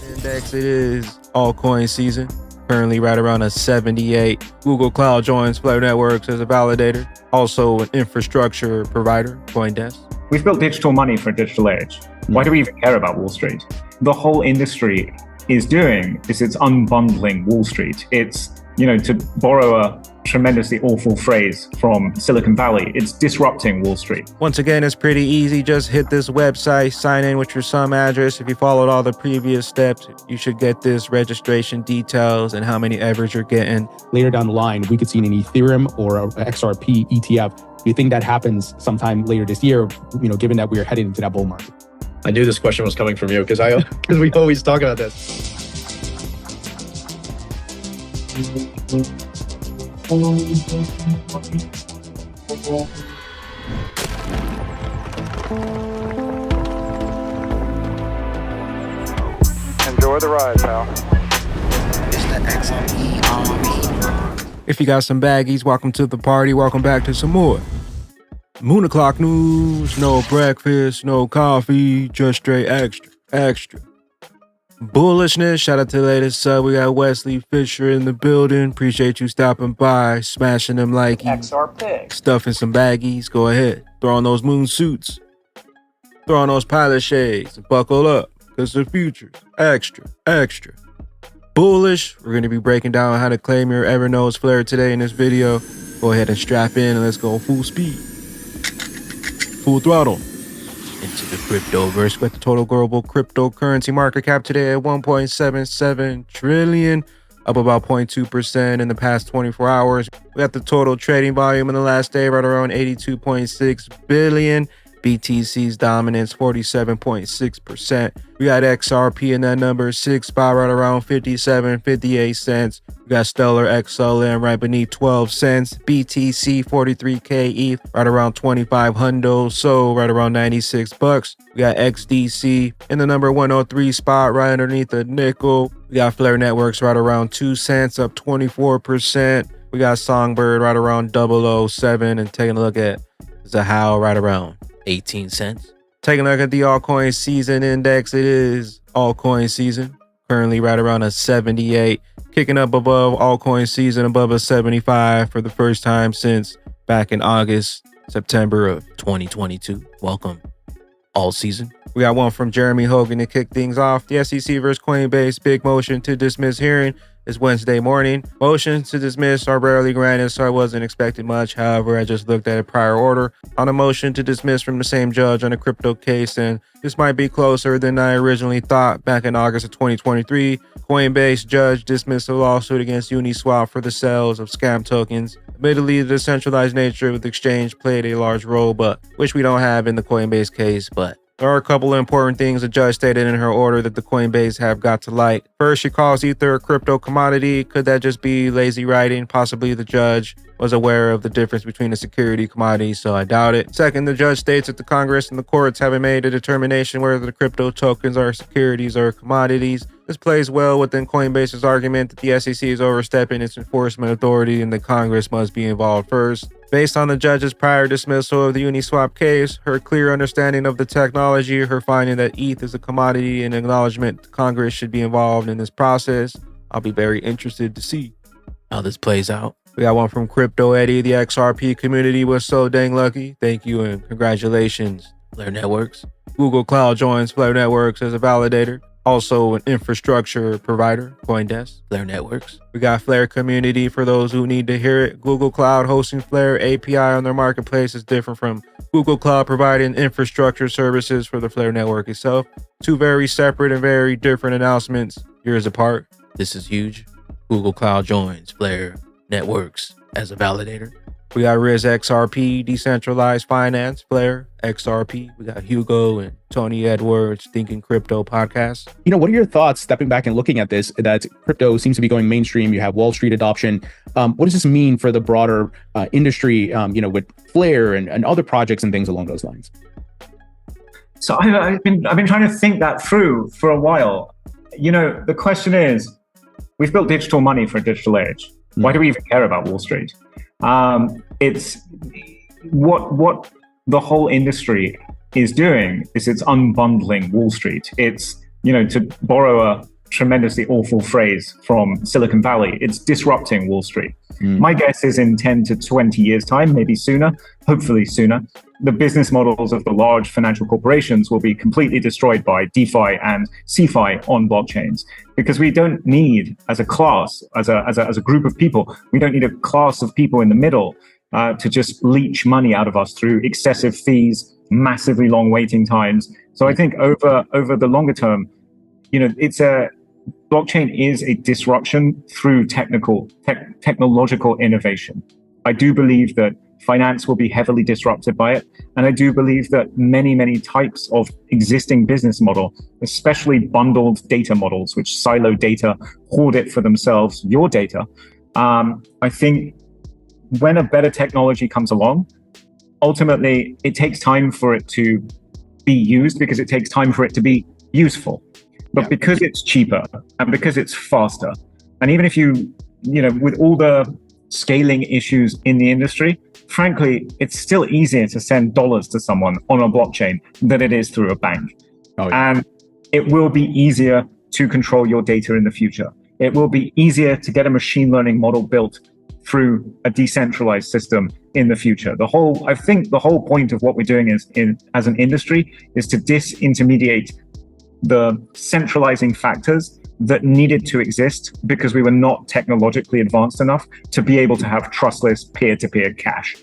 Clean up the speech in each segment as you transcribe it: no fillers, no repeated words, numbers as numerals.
Index, it is altcoin season. Currently right around a 78. Google Cloud joins Flare Networks as a validator. Also an infrastructure provider, CoinDesk. We've built digital money for a digital age. Why do we even care about Wall Street? The whole industry is doing is it's unbundling Wall Street. It's, to borrow a tremendously awful phrase from Silicon Valley, it's disrupting Wall Street. Once again, it's pretty easy. Just hit this website, sign in with your SUM address. If you followed all the previous steps, you should get this registration details and how many Evers you're getting. Later down the line, we could see an Ethereum or a XRP ETF. Do you think that happens sometime later this year, given that we're heading into that bull market? I knew this question was coming from you because we always talk about this. Enjoy the ride, pal. It's the XRP army. If you got some baggies, welcome to the party. Welcome back to some more Moon o'clock news. No breakfast, no coffee, just straight extra. Bullishness. Shout out to the latest sub. We got Wesley Fisher in the building. Appreciate you stopping by, smashing them like XRP. Stuffing some baggies. Go ahead. Throw on those moon suits. Throw on those pilot shades and buckle up because the future's extra. Bullish. We're going to be breaking down how to claim your Evernode's flare today in this video. Go ahead and strap in and let's go full speed. Full throttle. Into the cryptoverse with the total global cryptocurrency market cap today at 1.77 trillion, up about 0.2% in the past 24 hours. We got the total trading volume in the last day right around 82.6 billion. BTC's dominance 47.6%. We got XRP in that number 6 spot right around 57.58 cents. We got Stellar XLM right beneath 12 cents. BTC 43K ETH right around 25 hundo, so right around 96 bucks. We got XDC in the number 103 spot right underneath the nickel. We got Flare Networks right around 2 cents, up 24%. We got Songbird right around 007, and taking a look at Zahao right around 18 cents. Taking a look at the altcoin season index, it is altcoin season. Currently right around a 78. Kicking up above altcoin season, above a 75 for the first time since back in September of 2022. Welcome, all season. We got one from Jeremy Hogan to kick things off. The SEC versus Coinbase big motion to dismiss hearing is Wednesday morning. Motions to dismiss are rarely granted, so I wasn't expecting much. However, I just looked at a prior order on a motion to dismiss from the same judge on a crypto case, and this might be closer than I originally thought. Back in August of 2023, Coinbase judge dismissed a lawsuit against Uniswap for the sales of scam tokens. Admittedly, the decentralized nature of the exchange played a large role, but which we don't have in the Coinbase case. But there are a couple of important things the judge stated in her order that the Coinbase have got to light. First, she calls Ether a crypto commodity. Could that just be lazy writing? Possibly the judge was aware of the difference between a security commodity, so I doubt it. Second, the judge states that the Congress and the courts haven't made a determination whether the crypto tokens are securities or commodities. This plays well within Coinbase's argument that the SEC is overstepping its enforcement authority and the Congress must be involved first. Based on the judge's prior dismissal of the Uniswap case, her clear understanding of the technology, her finding that ETH is a commodity, and acknowledgement Congress should be involved in this process, I'll be very interested to see how this plays out. We got one from Crypto Eddie. The XRP community was so dang lucky. Thank you and congratulations, Flare Networks. Google Cloud joins Flare Networks as a validator. Also an infrastructure provider, CoinDesk, Flare Networks. We got Flare community for those who need to hear it. Google Cloud hosting Flare API on their marketplace is different from Google Cloud providing infrastructure services for the Flare network itself. Two very separate and very different announcements years apart. This is huge. Google Cloud joins Flare Networks as a validator. We got Riz XRP, Decentralized Finance, Flare, XRP. We got Hugo and Tony Edwards, Thinking Crypto podcast. What are your thoughts stepping back and looking at this, that crypto seems to be going mainstream? You have Wall Street adoption. What does this mean for the broader industry, with Flare and other projects and things along those lines? So I've been trying to think that through for a while. The question is, we've built digital money for a digital age. Why do we even care about Wall Street? It's what the whole industry is doing is it's unbundling Wall Street. It's, to borrow a tremendously awful phrase from Silicon Valley. It's disrupting Wall Street. My guess is in 10 to 20 years' time, maybe sooner, hopefully sooner, the business models of the large financial corporations will be completely destroyed by DeFi and CeFi on blockchains. Because we don't need, as a class, as a group of people, we don't need a class of people in the middle to just leech money out of us through excessive fees, massively long waiting times. So I think over the longer term, blockchain is a disruption through technological innovation. I do believe that finance will be heavily disrupted by it. And I do believe that many, many types of existing business model, especially bundled data models, which silo data, hoard it for themselves, your data. I think when a better technology comes along, ultimately it takes time for it to be used because it takes time for it to be useful. But because it's cheaper and because it's faster, and even if with all the scaling issues in the industry, frankly, it's still easier to send dollars to someone on a blockchain than it is through a bank. And it will be easier to control your data in the future. It will be easier to get a machine learning model built through a decentralized system in the future. I think the whole point of what we're doing as an industry is to disintermediate the centralizing factors that needed to exist because we were not technologically advanced enough to be able to have trustless peer-to-peer cash.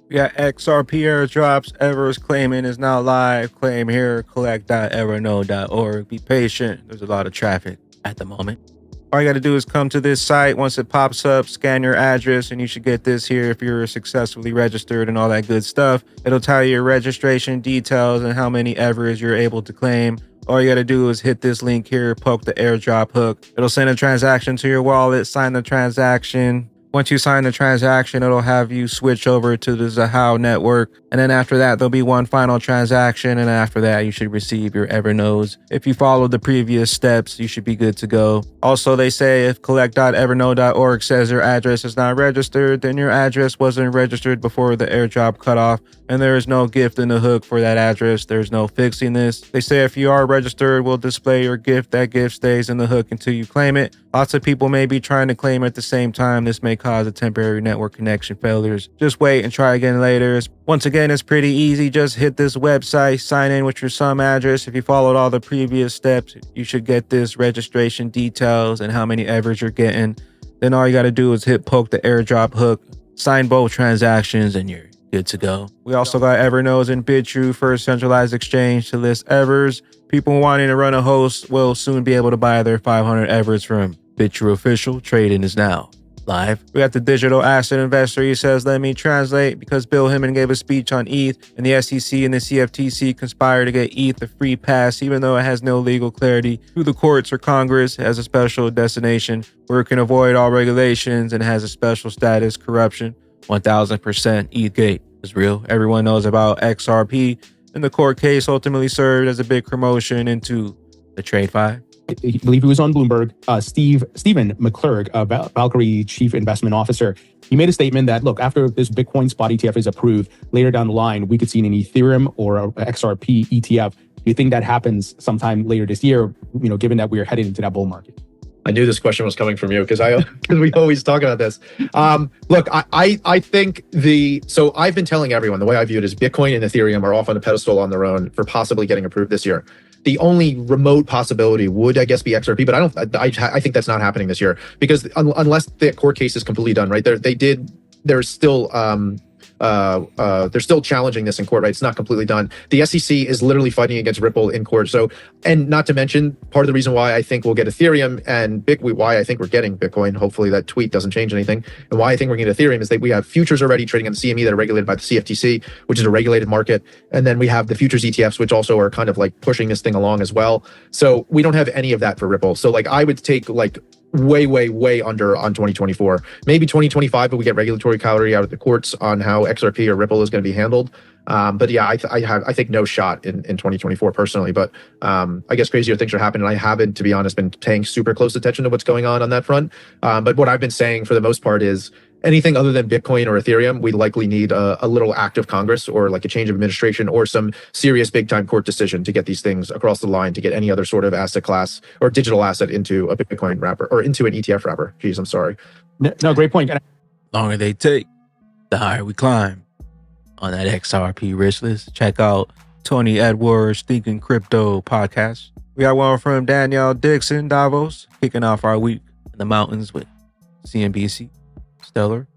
Yeah, XRP airdrops. Ever's claiming is now live. Claim here, collect.evernode.org. Be patient. There's a lot of traffic at the moment. All you got to do is come to this site. Once it pops up, scan your address, and you should get this here if you're successfully registered and all that good stuff. It'll tell you your registration details and how many Evers you're able to claim. All you got to do is hit this link here, poke the airdrop hook. It'll send a transaction to your wallet, sign the transaction. Once you sign the transaction, it'll have you switch over to the Zahao network. And then after that, there'll be one final transaction. And after that, you should receive your Evernodes. If you follow the previous steps, you should be good to go. Also, they say if collect.evernode.org says your address is not registered, then your address wasn't registered before the airdrop cutoff. And there is no gift in the hook for that address. There's no fixing this. They say if you are registered, we'll display your gift. That gift stays in the hook until you claim it. Lots of people may be trying to claim at the same time. This may cause a temporary network connection failures. Just wait and try again later. Once again, it's pretty easy. Just hit this website, sign in with your sum address. If you followed all the previous steps, you should get this registration details and how many Evers you're getting. Then all you got to do is poke the airdrop hook, sign both transactions, and you're good to go. We also got Evernodes and BitTrue, first centralized exchange to list Evers. People wanting to run a host will soon be able to buy their 500 Evers from BitTrue official. Trading is now live. We got the digital asset investor. He says, let me translate. Because Bill Hemmon gave a speech on ETH and the SEC and the CFTC conspired to get ETH a free pass, even though it has no legal clarity through the courts or Congress, has a special destination where it can avoid all regulations and has a special status, corruption. 1000% ETH gate is real. Everyone knows about XRP, and the court case ultimately served as a big promotion into the TradeFi. I believe he was on Bloomberg. Stephen McClurg, Valkyrie Chief Investment Officer, he made a statement that, look, after this Bitcoin spot ETF is approved, later down the line, we could see an Ethereum or a XRP ETF. Do you think that happens sometime later this year, given that we're headed into that bull market? I knew this question was coming from you because we always talk about this. Look, I think so I've been telling everyone the way I view it is Bitcoin and Ethereum are off on a pedestal on their own for possibly getting approved this year. The only remote possibility would, I guess, be XRP, but I think that's not happening this year because unless the court case is completely done, right? They're still challenging this in court, right? It's not completely done. The SEC is literally fighting against Ripple in court. So, and not to mention, part of the reason why I think we'll get Ethereum and why I think we're getting Bitcoin, hopefully that tweet doesn't change anything, and why I think we're getting Ethereum is that we have futures already trading on the CME that are regulated by the CFTC, which is a regulated market. And then we have the futures ETFs, which also are kind of like pushing this thing along as well. So we don't have any of that for Ripple. So like I would take like way under on 2024, maybe 2025, but we get regulatory clarity out of the courts on how XRP or Ripple is going to be handled. But yeah, I think no shot in 2024 personally, but I guess crazier things are happening. I haven't, to be honest, been paying super close attention to what's going on that front. But what I've been saying for the most part is anything other than Bitcoin or Ethereum, we likely need a little act of Congress or like a change of administration or some serious big time court decision to get these things across the line to get any other sort of asset class or digital asset into a Bitcoin wrapper or into an ETF wrapper. Geez, I'm sorry. No, great point. Longer they take, the higher we climb. On that XRP rich list, check out Tony Edwards' Thinking Crypto podcast. We got one from Danielle Dixon, Davos, kicking off our week in the mountains with CNBC, Stellar,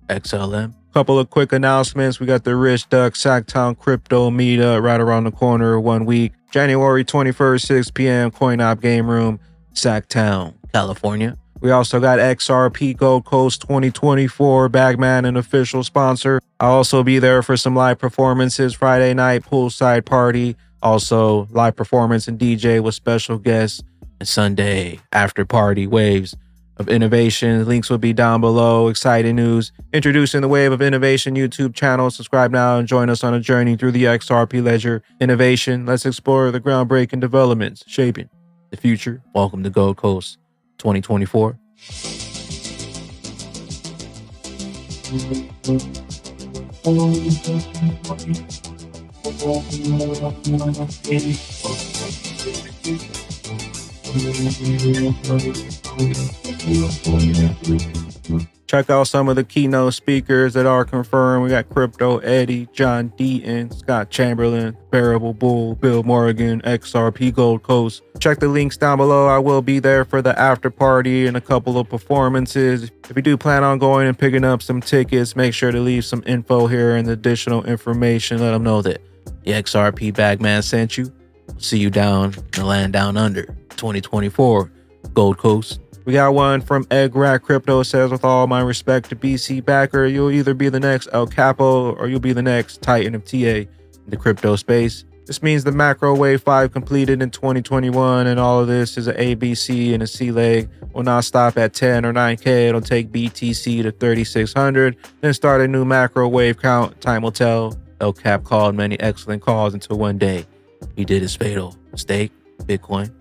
XLM. Couple of quick announcements. We got the Rich Duck Sacktown Crypto Meetup right around the corner 1 week. January 21st, 6 p.m. CoinOp Game Room, Sacktown, California. We also got XRP Gold Coast 2024, Bagman an official sponsor. I'll also be there for some live performances, Friday night poolside party. Also live performance and DJ with special guests. And Sunday after party waves of innovation. Links will be down below. Exciting news. Introducing the Wave of Innovation YouTube channel. Subscribe now and join us on a journey through the XRP ledger innovation. Let's explore the groundbreaking developments shaping the future. Welcome to Gold Coast 2024. Check out some of the keynote speakers that are confirmed. We got Crypto Eddie, John Deaton, Scott Chamberlain, Variable Bull, Bill Morgan, XRP Gold Coast. Check the links down below. I will be there for the after party and a couple of performances. If you do plan on going and picking up some tickets, make sure to leave some info here and additional information. Let them know that the XRP Bagman sent you. See you down in the land down under 2024 Gold Coast. We got one from Egg Rat Crypto. Says, with all my respect to BC backer, you'll either be the next El Capo or you'll be the next Titan of TA in the crypto space. This means the macro wave 5 completed in 2021 and all of this is an ABC and a C leg. Will not stop at 10 or 9K. It'll take BTC to 3,600, then start a new macro wave count. Time will tell. El Cap called many excellent calls until one day he did his fatal mistake. Bitcoin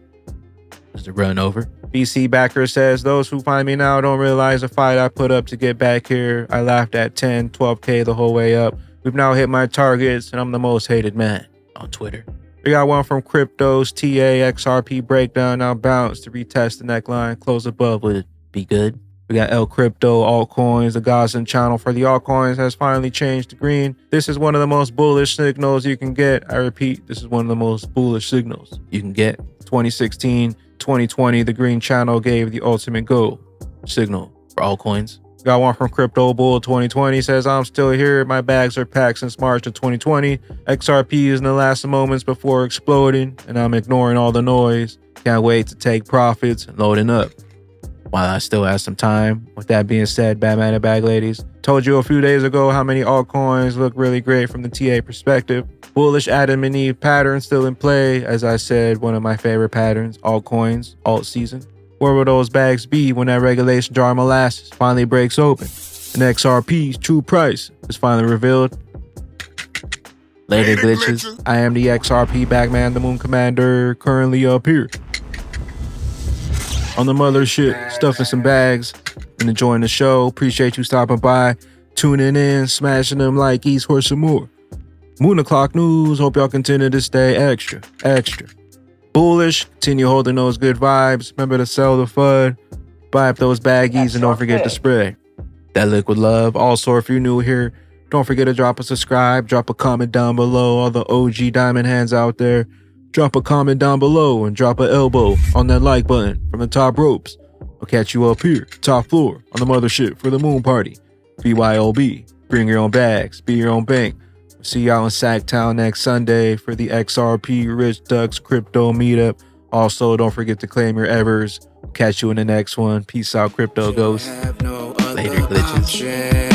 was the run over. BC backer says, those who find me now don't realize the fight I put up to get back here. I laughed at 10, 12K the whole way up. We've now hit my targets and I'm the most hated man on Twitter. We got one from Crypto's TA XRP breakdown. Now bounce to retest the neckline. Close above with be good. We got El Crypto altcoins. The Gaussian channel for the altcoins has finally changed to green. This is one of the most bullish signals you can get. I repeat, this is one of the most bullish signals you can get. 2016, 2020, the green channel gave the ultimate go signal for altcoins. Got one from Crypto Bull 2020. Says, I'm still here. My bags are packed since March of 2020. XRP is in the last moments before exploding, and I'm ignoring all the noise. Can't wait to take profits and loading up while I still have some time. With that being said, Batman and Bag Ladies, told you a few days ago how many altcoins look really great from the TA perspective. Bullish Adam and Eve pattern still in play. As I said, one of my favorite patterns, altcoins, alt season. Where will those bags be when that regulation jar of molasses finally breaks open? And XRP's true price is finally revealed. Later glitches. I am the XRP Bagman, the Moon Commander, currently up here on the mothership, stuffing some bags and enjoying the show. Appreciate you stopping by, tuning in, smashing them like East for some more. Moon o'clock news. Hope y'all continue to stay extra bullish. Continue holding those good vibes. Remember to sell the FUD, buy up those baggies, and don't forget to spray that liquid love. Also, if you're new here, don't forget to drop a subscribe, drop a comment down below. All the OG diamond hands out there, drop a comment down below and drop an elbow on that like button from the top ropes. I'll catch you up here, top floor, on the mothership for the moon party. BYOB, bring your own bags, be your own bank. See y'all in Sacktown next Sunday for the XRP Rich Ducks Crypto Meetup. Also, don't forget to claim your Evers. Catch you in the next one. Peace out, Crypto Ghost. Later, glitches.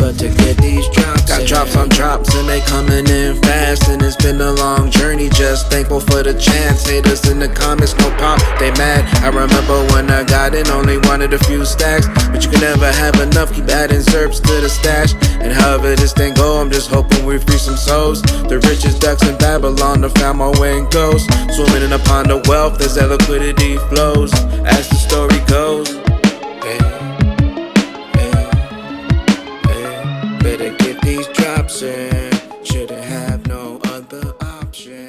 But to get these drops, got drops on drops and they coming in fast. And it's been a long journey, just thankful for the chance. Haters in the comments, no pop, they mad. I remember when I got in, only wanted a few stacks, but you can never have enough, keep adding zerps to the stash. And however this thing go, I'm just hoping we free some souls. The richest ducks in Babylon, to find my way and goes. Swimming in a pond of wealth as that liquidity flows, as the story goes. Hey, hey. person. Shouldn't have no other option.